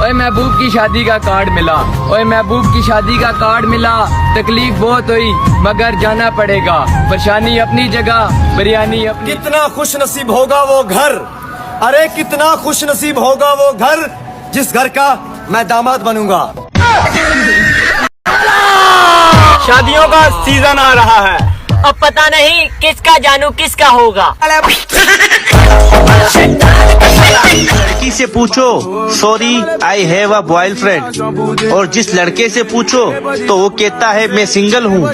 ओए महबूब की शादी का कार्ड मिला, ओए महबूब की शादी का कार्ड मिला। तकलीफ बहुत हुई मगर जाना पड़ेगा, परेशानी अपनी जगह बिरयानी अपनी। कितना खुश नसीब होगा वो घर, अरे कितना खुश नसीब होगा वो घर जिस घर का मैं दामाद बनूंगा। शादियों का सीजन आ रहा है, अब पता नहीं किसका जानू किसका होगा। लड़की से पूछो sorry I have a boyfriend, और जिस लड़के से पूछो तो वो कहता है मैं सिंगल हूँ।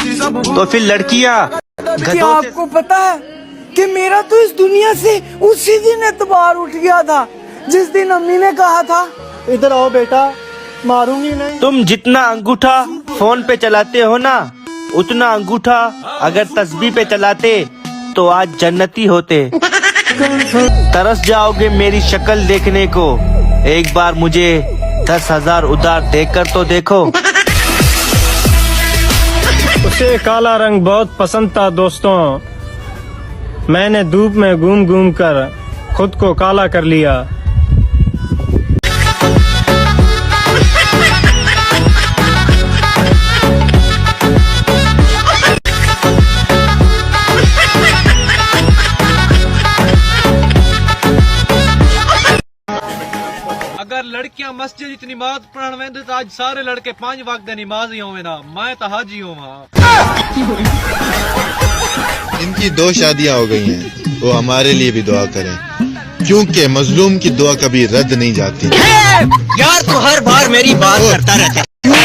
तो फिर लड़कियाँ क्या आपको पता है कि मेरा तो इस दुनिया से उसी दिन एतबार उठ गया था जिस दिन अम्मी ने कहा था इधर आओ बेटा मारूंगी नहीं। तुम जितना अंगूठा फोन पे चलाते हो ना, उतना अंगूठा अगर तस्बीह पे चलाते तो आज जन्नती होते। तरस जाओगे मेरी शक्ल देखने को, एक बार मुझे 10,000 उधार देकर तो देखो। उसे काला रंग बहुत पसंद था दोस्तों, मैंने धूप में घूम घूम कर खुद को काला कर लिया। अगर लड़कियां मस्जिद इतनी नमाज पढ़न वेंदे तो आज सारे लड़के 5 वक्त दी नमाज ही होवे ना, मैं तो हाजी हूँ। इनकी 2 शादियां हो गई हैं, वो हमारे लिए भी दुआ करें क्योंकि मजलूम की दुआ कभी रद्द नहीं जाती। यार तू हर बार मेरी बात करता रहता है।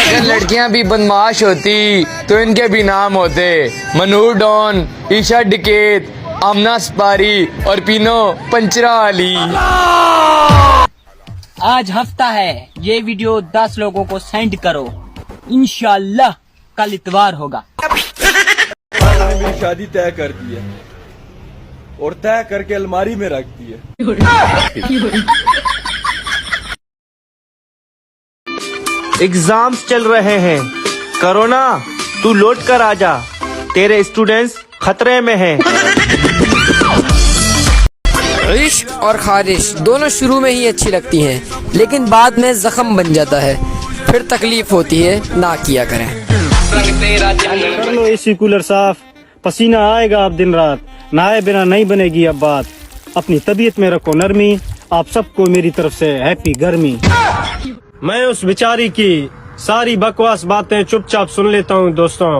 अगर लड़कियां भी बदमाश होती तो इनके भी नाम होते मनूर डॉन, ईशा डिकेत, आमना सपारी और पीनो पंचरा अली। आज हफ्ता है, ये वीडियो 10 लोगों को सेंड करो, इंशाल्लाह कल इतवार होगा। मेरी शादी तय कर दी है और तय करके अलमारी में रख दी है। एग्जाम्स चल रहे हैं, कोरोना तू लौट कर आजा, तेरे स्टूडेंट्स खतरे में हैं। इश्क और खारिश दोनों शुरू में ही अच्छी लगती हैं, लेकिन बाद में जख्म बन जाता है, फिर तकलीफ होती है। ना किया करें। कर लो एसी कूलर साफ, पसीना आएगा अब दिन रात, नहाए बिना नहीं बनेगी अब बात। अपनी तबीयत में रखो नरमी, आप सबको मेरी तरफ से हैप्पी गर्मी। मैं उस बेचारी की सारी बकवास बातें चुपचाप सुन लेता हूँ दोस्तों,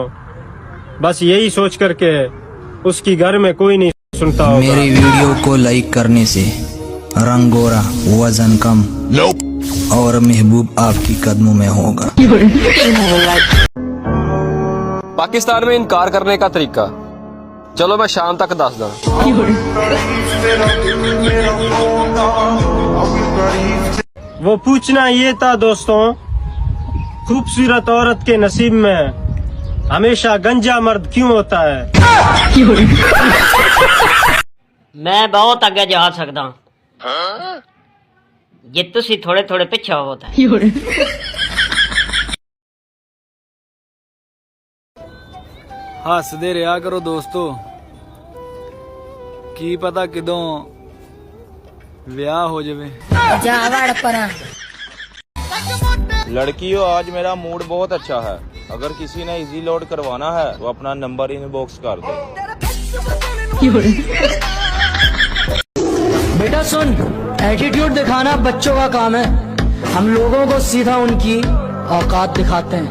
बस यही सोच करके उसकी घर में कोई नहीं सुनता होगा। मेरी वीडियो को लाइक करने से रंग गोरा, वजन कम और महबूब आपकी कदमों में होगा। पाकिस्तान में इनकार करने का तरीका, चलो मैं शाम तक दस दूं। वो पूछना ये था दोस्तों, खूबसूरत औरत के नसीब में हमेशा गंजा मर्द क्यों होता है? मैं बहुत आगे जा सकता हूँ, ये तुसी थोड़े थोड़े पीछे होता है। हसदे रहा करो दोस्तों, की पता किदों ब्याह हो जावे। लड़कियों आज मेरा मूड बहुत अच्छा है, अगर किसी ने इजी लोड करवाना है तो अपना नंबर इनबॉक्स कर दे। बेटा सुन, एटीट्यूड दिखाना बच्चों का काम है, हम लोगों को सीधा उनकी औकात दिखाते हैं।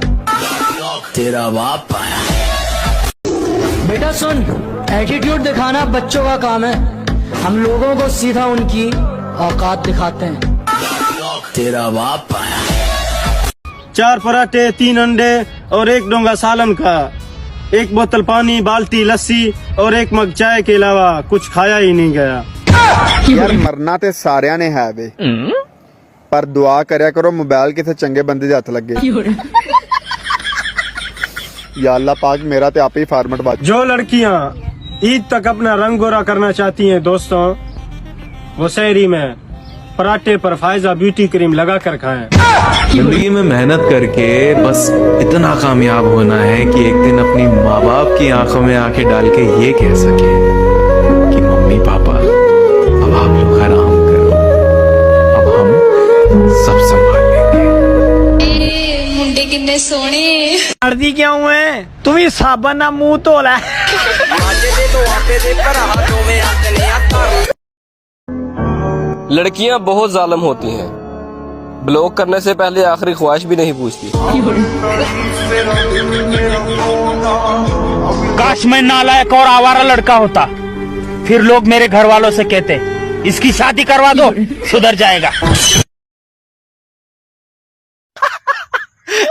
तेरा बाप आया। बेटा सुन, एटीट्यूड दिखाना बच्चों का काम है, हम लोगों को सीधा उनकी औकात दिखाते हैं। तेरा बाप आया। 4 पराठे, 3 अंडे और 1 डोंगा सालन का, 1 बोतल पानी, बाल्टी लस्सी और 1 मग चाय के अलावा कुछ खाया ही नहीं गया। यार मरना ते सारिया ने है बे, पर दुआ करया करो मोबाइल किसी चंगे बंदे दे हथ लगे। या अल्लाह पाक मेरा ते आप ही फॉर्मेट बात। जो लड़कियां ईद तक अपना रंग गोरा करना चाहती हैं दोस्तों, वो शहरी में पराठे पर फायजा ब्यूटी क्रीम लगा कर खाएं। जिंदगी में मेहनत करके बस इतना कामयाब होना है कि एक दिन अपनी माँ बाप की आंखों में आंखें डाल के ये कह सके कि मम्मी पापा अब आप लोग आराम करो, अब हम सब संभाल लेंगे। किन्ने सोने अर्दी क्या हुए तुम ही साबन ना मुंह धोला लड़कियां बहुत जालिम होती हैं, ब्लॉक करने से पहले आखिरी ख्वाहिश भी नहीं पूछती। काश मैं नालायक और आवारा लड़का होता, फिर लोग मेरे घर वालों से कहते इसकी शादी करवा दो सुधर जाएगा।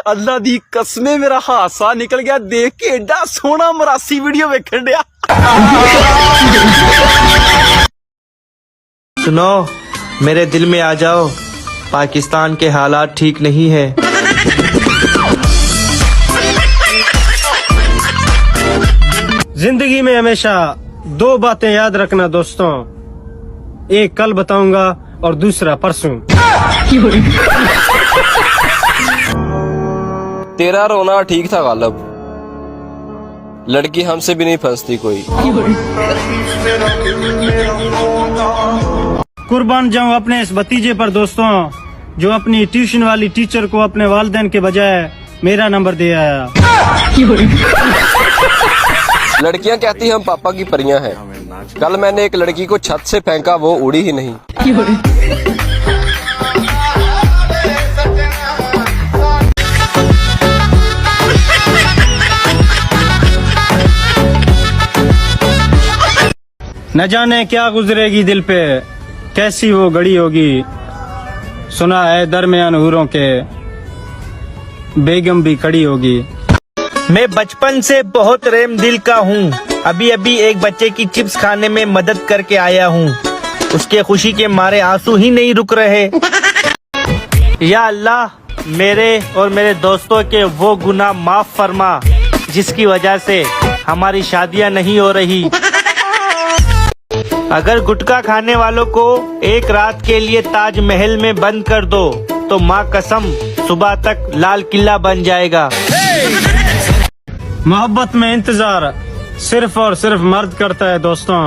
अल्लाह दी कसमे मेरा हासा निकल गया देख के, एडा सोना मरासी वीडियो वेखण दिया। सुनो, मेरे दिल में आ जाओ, पाकिस्तान के हालात ठीक नहीं है। जिंदगी में हमेशा दो बातें याद रखना दोस्तों, एक कल बताऊंगा और दूसरा परसों। तेरा रोना ठीक था गालब, लड़की हमसे भी नहीं फंसती कोई। कुर्बान जाऊं अपने इस भतीजे पर दोस्तों, जो अपनी ट्यूशन वाली टीचर को अपने वालिदैन के बजाय मेरा नंबर दे आया। लड़कियां कहती हम पापा की परियां हैं। कल मैंने एक लड़की को छत से फेंका, वो उड़ी ही नहीं। न जाने क्या गुजरेगी दिल पे, कैसी वो घड़ी होगी। सुना है दरमियान हूरों के बेगम भी खड़ी होगी। मैं बचपन से बहुत रेम दिल का हूँ। अभी अभी एक बच्चे की चिप्स खाने में मदद करके आया हूँ। उसके खुशी के मारे आंसू ही नहीं रुक रहे। या अल्लाह, मेरे और मेरे दोस्तों के वो गुनाह माफ फरमा जिसकी वजह से हमारी शादियाँ नहीं हो रही। अगर गुटखा खाने वालों को एक रात के लिए ताजमहल में बंद कर दो तो माँ कसम सुबह तक लाल किला बन जाएगा। मोहब्बत में इंतजार सिर्फ और सिर्फ मर्द करता है दोस्तों,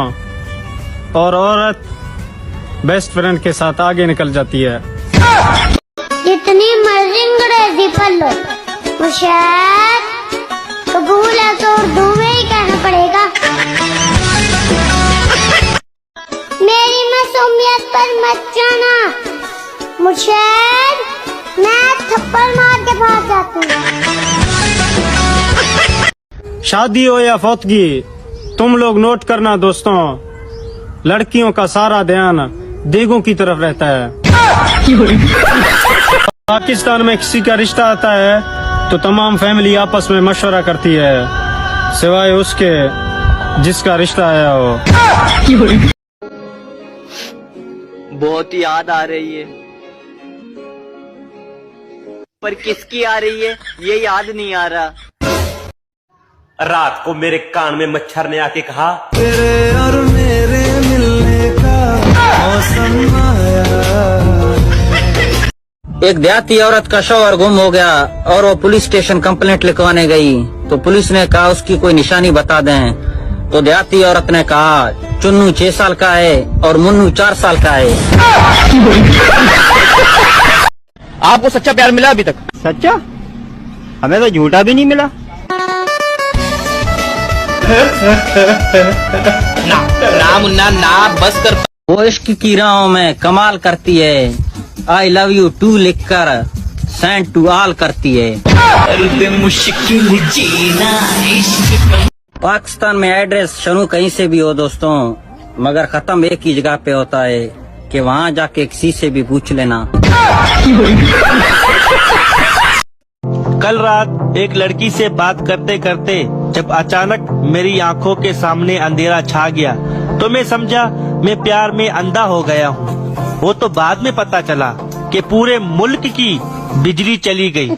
और औरत बेस्ट फ्रेंड के साथ आगे निकल जाती है। जितनी मर्जी अंग्रेजी पढ़ लो, मुशायद कबूल है तो उर्दू में ही कहना पड़ेगा। मेरी मासूमियत पर मत जाना, मुशायद मैं थप्पड़ मार के भाग जाती हूँ। शादी हो या फौतगी, तुम लोग नोट करना दोस्तों, लड़कियों का सारा ध्यान देगों की तरफ रहता है। पाकिस्तान में किसी का रिश्ता आता है तो तमाम फैमिली आपस में मशवरा करती है, सिवाय उसके जिसका रिश्ता आया हो। बहुत याद आ रही है, पर किसकी आ रही है ये याद नहीं आ रहा। रात को मेरे कान में मच्छर ने आके कहा, तेरे और मेरे मिलने का मौसम आया। एक देहाती औरत का शौहर गुम हो गया और वो पुलिस स्टेशन कंप्लेंट लिखवाने गई तो पुलिस ने कहा उसकी कोई निशानी बता दें। तो देहाती औरत ने कहा चुन्नू 6 साल का है और मुन्नू 4 साल का है। आपको सच्चा प्यार मिला अभी तक? सच्चा? हमें तो झूठा भी नहीं मिला। ना मुन्ना ना, बस कर। वो इश्क की राहों में कमाल करती है, आई लव यू टू लिखकर सेंड टू ऑल करती है। मुश्किल जीना पाकिस्तान में एड्रेस शुरू कहीं से भी हो दोस्तों, मगर खत्म एक ही जगह पे होता है कि वहाँ जाके किसी से भी पूछ लेना। कल रात एक लड़की से बात करते करते जब अचानक मेरी आंखों के सामने अंधेरा छा गया तो मैं समझा मैं प्यार में अंधा हो गया हूँ। वो तो बाद में पता चला कि पूरे मुल्क की बिजली चली गई।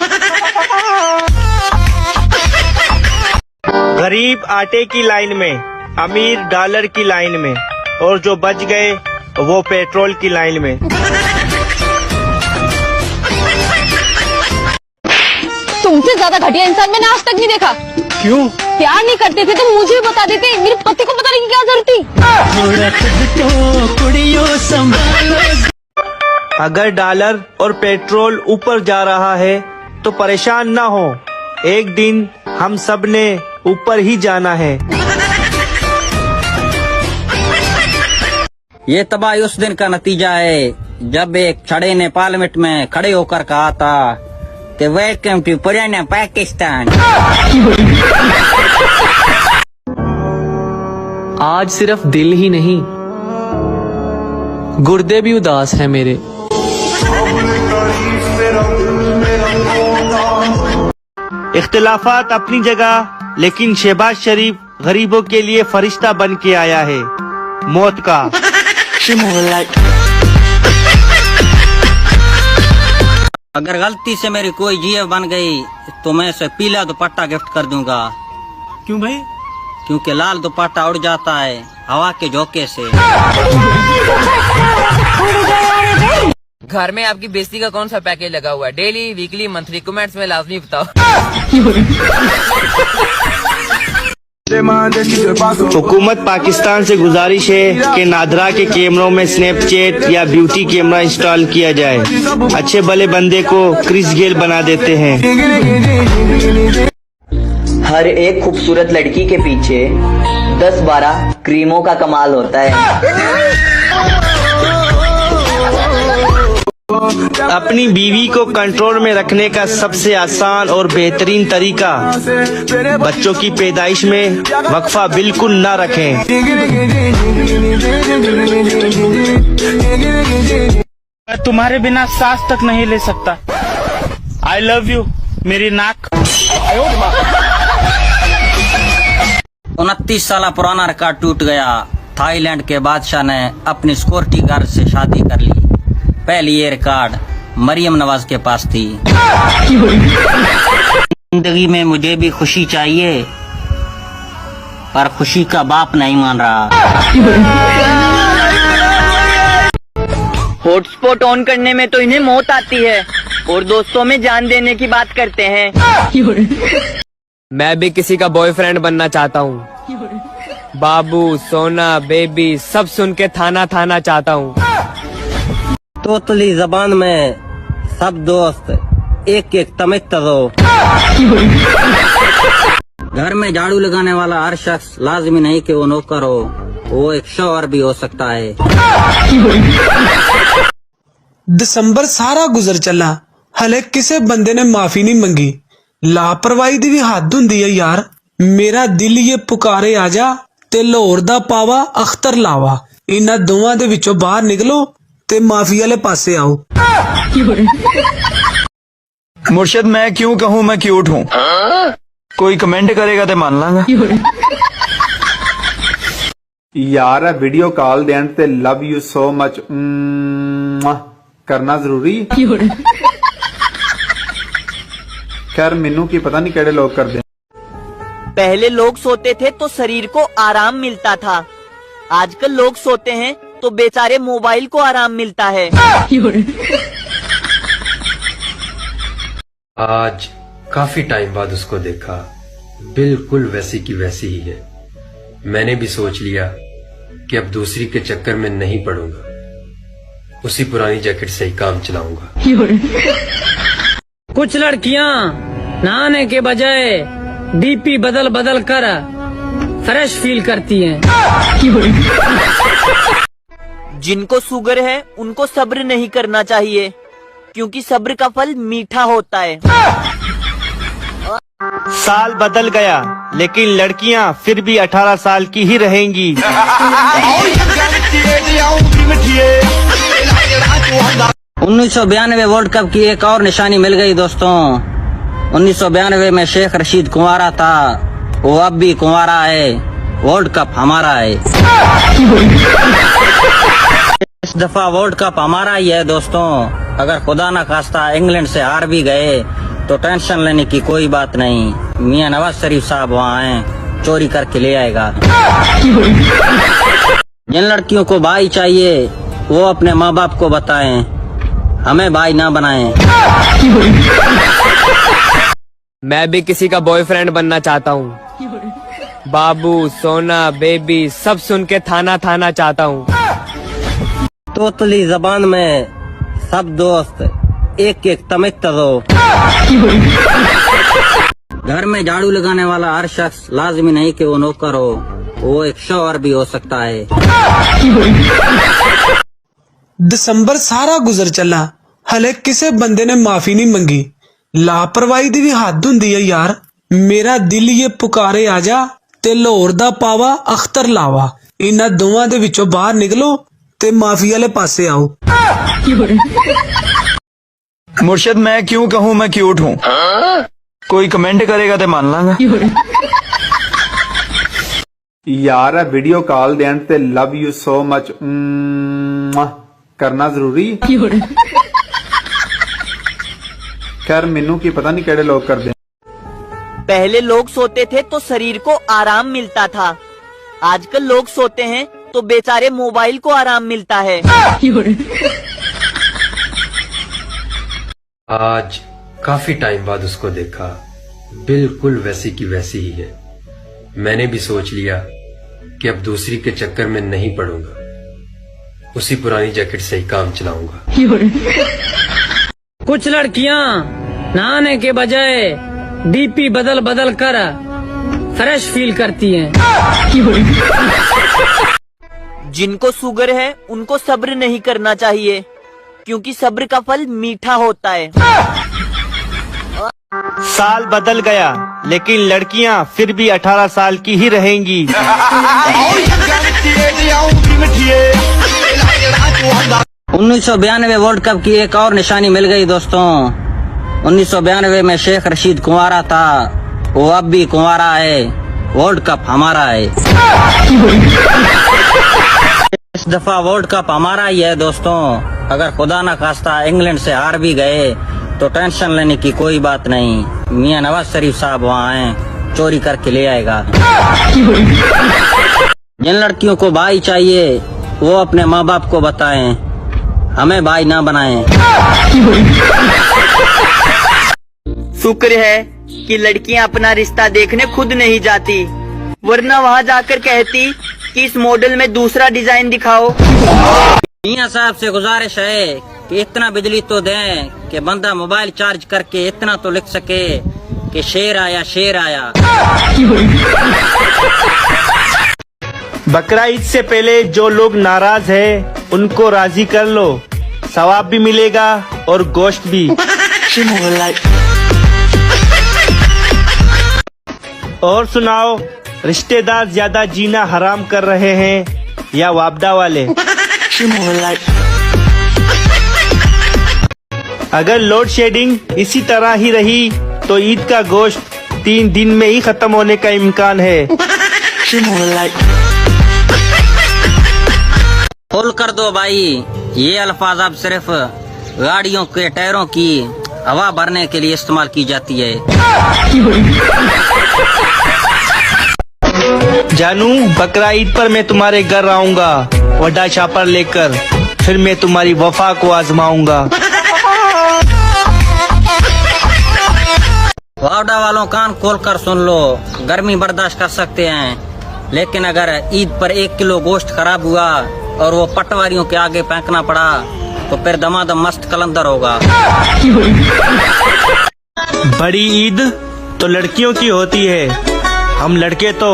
गरीब आटे की लाइन में, अमीर डॉलर की लाइन में, और जो बच गए वो पेट्रोल की लाइन में। तुमसे ज्यादा घटिया इंसान मैंने आज तक नहीं देखा। क्यों? प्यार नहीं करते थे तो मुझे भी बता देते, मेरे पति को बताने की क्या जरूरत थी। अगर डॉलर और पेट्रोल ऊपर जा रहा है तो परेशान ना हो, एक दिन हम सब ने ऊपर ही जाना है। ये तबाही उस दिन का नतीजा है जब एक छड़े ने पार्लियामेंट में खड़े होकर कहा था कि वेलकम टू पुराना पाकिस्तान। आज सिर्फ दिल ही नहीं, गुर्दे भी उदास हैं मेरे। इख्तिलाफात अपनी जगह, लेकिन शहबाज शरीफ गरीबों के लिए फरिश्ता बन के आया है मौत का। अगर गलती से मेरी कोई जीव बन गई तो मैं इसे पीला दुपट्टा गिफ्ट कर दूंगा। क्यों भाई? क्योंकि लाल दुपट्टा उड़ जाता है हवा के झोंके से। घर में आपकी बेइज्जती का कौन सा पैकेज लगा हुआ है? Daily, weekly, monthly? कमेंट्स में लाजमी बताओ। हुकूमत पाकिस्तान से गुजारिश है कि नादरा के कैमरों में स्नैपचैट या ब्यूटी कैमरा इंस्टॉल किया जाए। अच्छे भले बंदे को क्रिस गेल बना देते हैं। हर एक खूबसूरत लड़की के पीछे 10-12 क्रीमों का कमाल होता है। अपनी बीवी को कंट्रोल में रखने का सबसे आसान और बेहतरीन तरीका, बच्चों की पैदाइश में वक्फा बिल्कुल ना रखें। मैं तुम्हारे बिना सांस तक नहीं ले सकता। आई लव यू मेरी नाक। 29 साल पुराना रिकॉर्ड टूट गया। थाईलैंड के बादशाह ने अपनी सिक्योरिटी गार्ड से शादी कर ली। पहली ये रिकॉर्ड मरियम नवाज के पास थी। जिंदगी में मुझे भी खुशी चाहिए, पर खुशी का बाप नहीं मान रहा। हॉटस्पॉट ऑन करने में तो इन्हें मौत आती है और दोस्तों में जान देने की बात करते हैं। मैं भी किसी का बॉयफ्रेंड बनना चाहता हूँ। बाबू, सोना, बेबी सब सुन के थाना थाना चाहता हूँ। तोतली जबान में सब दोस्त एक एक तमिक दो। घर में झाड़ू लगाने वाला हर शख्स लाजमी नहीं कि वो नौकर हो, वो एक शौहर भी हो सकता है। दिसंबर सारा गुजर चला, हले किसी बंदे ने माफी नहीं मंगी। लापरवाही दी भी हद हुंदी है यार। मेरा दिल ये पुकारे आजा ते लाहौर दा पावा अख्तर लावा। इन्हां दोवां दे विचों बाहर निकलो ते माफी वाले पासे आओ। मुर्शद मैं क्यों कहूँ मैं क्यूट हूँ? कोई कमेंट करेगा तो मान लांगा। यार वीडियो कॉल देन ते लव यू सो मच करना जरूरी। खैर मैनू की पता नहीं केड़े लोग कर दे। पहले लोग सोते थे तो शरीर को आराम मिलता था, आजकल लोग सोते हैं तो बेचारे मोबाइल को आराम मिलता है। आज काफी टाइम बाद उसको देखा, बिल्कुल वैसी की वैसी ही है। मैंने भी सोच लिया कि अब दूसरी के चक्कर में नहीं पड़ूंगा, उसी पुरानी जैकेट से ही काम चलाऊंगा। कुछ लड़कियां नहाने के बजाय डीपी बदल बदल कर फ्रेश फील करती हैं। जिनको शुगर है उनको सब्र नहीं करना चाहिए, क्योंकि सब्र का फल मीठा होता है। साल बदल गया लेकिन लड़कियां फिर भी 18 साल की ही रहेंगी। 1992 वर्ल्ड कप की एक और निशानी मिल गई दोस्तों। 1992 में शेख रशीद कुंवारा था, वो अब भी कुंवारा है। वर्ल्ड कप हमारा है। इस दफा वर्ल्ड कप हमारा ही है दोस्तों। अगर खुदा न खास्ता इंग्लैंड से हार भी गए तो टेंशन लेने की कोई बात नहीं। मियां नवाज शरीफ साहब वहाँ हैं, चोरी करके ले आएगा। जिन लड़कियों को भाई चाहिए वो अपने माँ बाप को बताएं, हमें भाई ना बनाएं। मैं भी किसी का बॉयफ्रेंड बनना चाहता हूँ। बाबू, सोना, बेबी सब सुन के थाना थाना चाहता हूँ। तोतली जबान में सब दोस्त एक एक तमित दो। घर में झाड़ू लगाने वाला हर शख्स लाजमी नहीं कि वो नौकर हो, वो एक शौहर भी हो सकता है। दसंबर सारा गुजर चला, हले किसे बंदे ने माफी नहीं मंगी। लापरवाही दी भी हद हुंदी है यार। मेरा दिल ये पुकारे आजा ते लाहौर दा पावा अख्तर लावा। इन्हां दोवां दे विचों बाहर निकलो ते माफी वाले पासे आओ। मुर्शद मैं क्यों कहूँ मैं क्यूट हूँ, कोई कमेंट करेगा तो मान लांगा। यार वीडियो कॉल देन ते लव यू सो मच करना जरूरी। खैर मैनू की पता नहीं केड़े लोग करते। पहले लोग सोते थे तो शरीर को आराम मिलता था, आजकल लोग सोते हैं तो बेचारे मोबाइल को आराम मिलता है। आज काफी टाइम बाद उसको देखा, बिल्कुल वैसी की वैसी ही है। मैंने भी सोच लिया कि अब दूसरी के चक्कर में नहीं पड़ूंगा, उसी पुरानी जैकेट से ही काम चलाऊंगा। कुछ लड़कियां नहाने के बजाय डीपी बदल बदल कर फ्रेश फील करती हैं। जिनको शुगर है उनको सब्र नहीं करना चाहिए, क्योंकि सब्र का फल मीठा होता है। साल बदल गया लेकिन लड़कियां फिर भी 18 साल की ही रहेंगी। 1992 वर्ल्ड कप की एक और निशानी मिल गई दोस्तों। 1992 में शेख रशीद कुंवारा था, वो अब भी कुंवारा है। वर्ल्ड कप हमारा है। इस दफा वर्ल्ड कप हमारा ही है दोस्तों। अगर खुदा न खास्ता इंग्लैंड से हार भी गए तो टेंशन लेने की कोई बात नहीं, मियां नवाज शरीफ साहब वहाँ हैं, चोरी करके ले आएगा। जिन लड़कियों को भाई चाहिए वो अपने माँ बाप को बताएं, हमें भाई ना बनाएं। शुक्र है कि लड़कियां अपना रिश्ता देखने खुद नहीं जाती, वरना वहाँ जाकर कहती कि इस मॉडल में दूसरा डिजाइन दिखाओ। मियां साहब से गुजारिश है कि इतना बिजली तो दें कि बंदा मोबाइल चार्ज करके इतना तो लिख सके कि शेर आया शेर आया। बकरा ईद से पहले जो लोग नाराज है उनको राजी कर लो, सवाब भी मिलेगा और गोश्त भी। और सुनाओ, रिश्तेदार ज्यादा जीना हराम कर रहे हैं या वापदा वाले? अगर लोड शेडिंग इसी तरह ही रही तो ईद का गोश्त 3 दिन में ही खत्म होने का इम्कान है। फुल कर दो भाई, ये अल्फाज अब सिर्फ गाड़ियों के टायरों की हवा भरने के लिए इस्तेमाल की जाती है। जानू, बकरा ईद पर मैं तुम्हारे घर आऊंगा वड्डा छापर लेकर, फिर मैं तुम्हारी वफा को आजमाऊंगा। वावडा वालों कान खोल कर सुन लो, गर्मी बर्दाश्त कर सकते हैं, लेकिन अगर ईद पर 1 किलो गोश्त खराब हुआ और वो पटवारियों के आगे फेंकना पड़ा तो फिर दमादम मस्त कलंदर होगा। बड़ी ईद तो लड़कियों की होती है, हम लड़के तो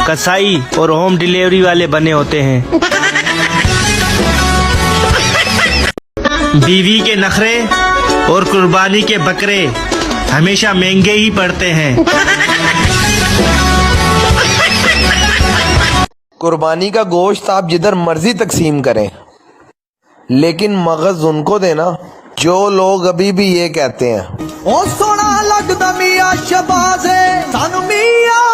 कसाई और होम डिलीवरी वाले बने होते हैं। बीवी के नखरे और कुर्बानी के बकरे हमेशा महंगे ही पड़ते हैं। कुर्बानी का गोश्त आप जिधर मर्जी तकसीम करें, लेकिन मगज उनको देना जो लोग अभी भी ये कहते हैं, ओ सोना लगदा मियां शबाज़े सानू मियां।